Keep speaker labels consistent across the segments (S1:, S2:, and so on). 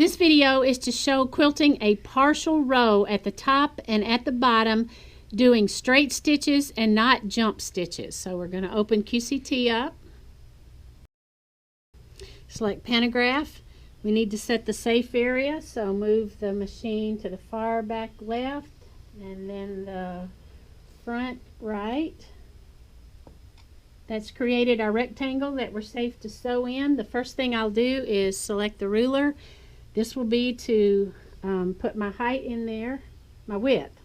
S1: This video is to show quilting a partial row at the top and at the bottom, doing straight stitches and not jump stitches. So we're going to open QCT up. Select pantograph. We need to set the safe area, so move the machine to the far back left and then the front right. That's created our rectangle that we're safe to sew in. The first thing I'll do is select the ruler. This will be to put my height in there, my width.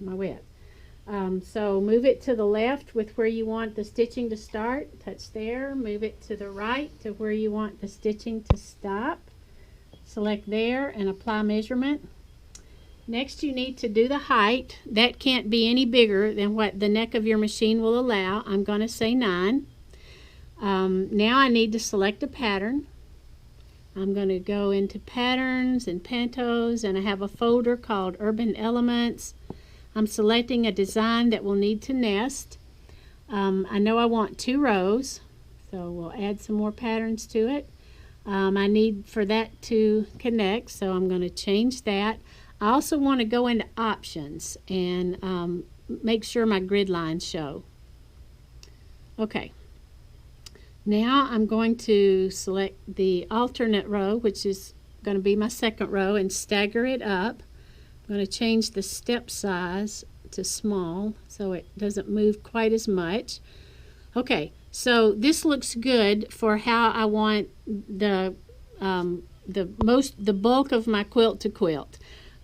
S1: So move it to the left with where you want the stitching to start. Touch there. Move it to the right to where you want the stitching to stop. Select there and apply measurement. Next, you need to do the height. That can't be any bigger than what the neck of your machine will allow. I'm going to say 9. Now I need to select a pattern. I'm going to go into patterns and pantos, and I have a folder called Urban Elements. I'm selecting a design that will need to nest. I know I want 2 rows, so we'll add some more patterns to it. I need for that to connect, so I'm going to change that. I also want to go into options and make sure my grid lines show. Okay. Now I'm going to select the alternate row, which is going to be my second row, and stagger it up. I'm going to change the step size to small so it doesn't move quite as much. Okay, so this looks good for how I want the bulk of my quilt to quilt.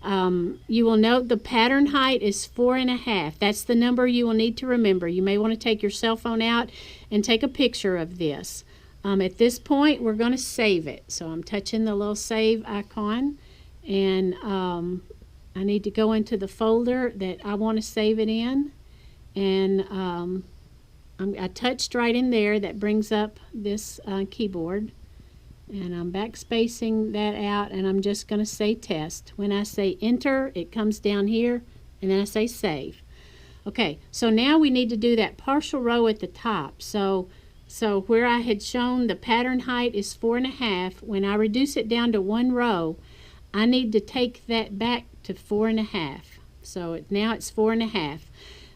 S1: You will note the pattern height is 4.5. That's the number you will need to remember. You may want to take your cell phone out and take a picture of this. At this point, we're going to save it. So I'm touching the little save icon, and I need to go into the folder that I want to save it in, and I touched right in there. That brings up this keyboard. And I'm backspacing that out, and I'm just going to say test. When I say enter, it comes down here, and then I say save. Okay, so now we need to do that partial row at the top. So where I had shown the pattern height is 4.5, when I reduce it down to 1 row, I need to take that back to 4.5. So now it's 4.5.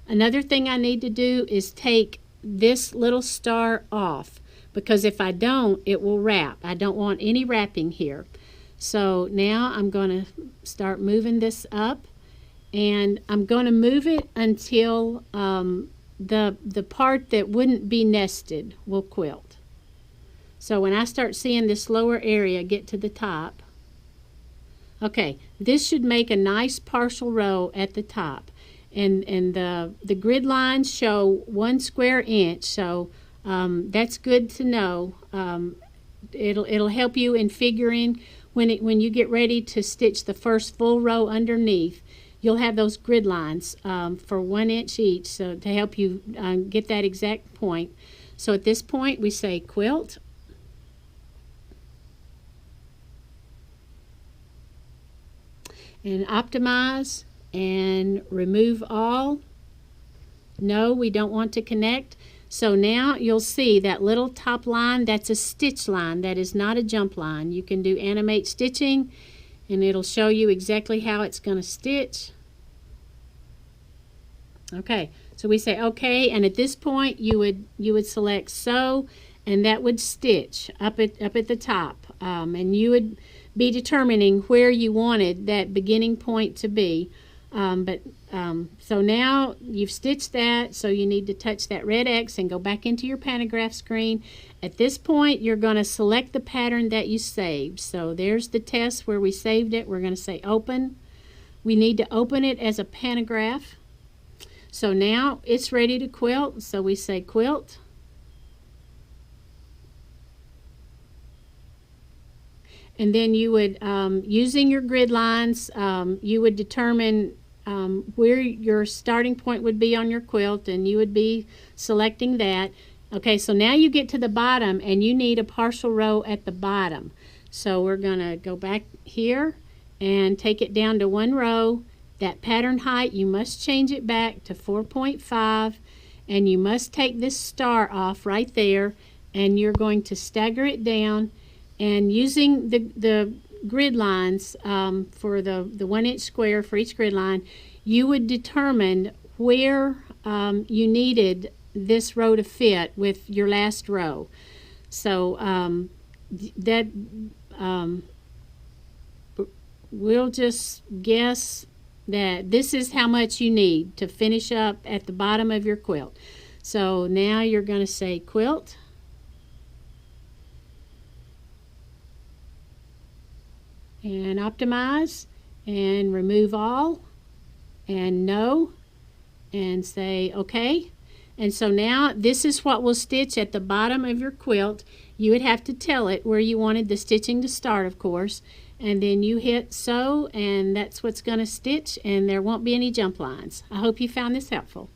S1: Another thing I need to do is take this little star off, because if I don't, it will wrap. I don't want any wrapping here. So now I'm going to start moving this up, and I'm going to move it until the part that wouldn't be nested will quilt. So when I start seeing this lower area get to the top, okay, this should make a nice partial row at the top. And the grid lines show 1 square inch, so that's good to know. It'll help you in figuring when you get ready to stitch the first full row underneath. You'll have those grid lines for 1 inch each, so to help you get that exact point. So at this point we say quilt, and optimize and remove all. No, we don't want to connect. So now you'll see that little top line, that's a stitch line. That is not a jump line. You can do animate stitching, and it'll show you exactly how it's going to stitch. Okay, so we say okay, and at this point you would select sew, and that would stitch up at the top, and you would be determining where you wanted that beginning point to be. So now you've stitched that, so you need to touch that red X and go back into your pantograph screen. At this point, you're going to select the pattern that you saved. So there's the test where we saved it. We're going to say open. We need to open it as a pantograph. So now it's ready to quilt, so we say quilt. And then you would, using your grid lines, you would determine where your starting point would be on your quilt, and you would be selecting that. Okay, so now you get to the bottom, and you need a partial row at the bottom. So we're going to go back here and take it down to 1 row. That pattern height, you must change it back to 4.5, and you must take this star off right there, and you're going to stagger it down, and using the grid lines for the 1 inch square for each grid line, you would determine where you needed this row to fit with your last row. So that we'll just guess that this is how much you need to finish up at the bottom of your quilt. So now you're going to say quilt, and optimize, and remove all, and no, and say OK. And so now this is what will stitch at the bottom of your quilt. You would have to tell it where you wanted the stitching to start, of course, and then you hit sew, and that's what's going to stitch, and there won't be any jump lines. I hope you found this helpful.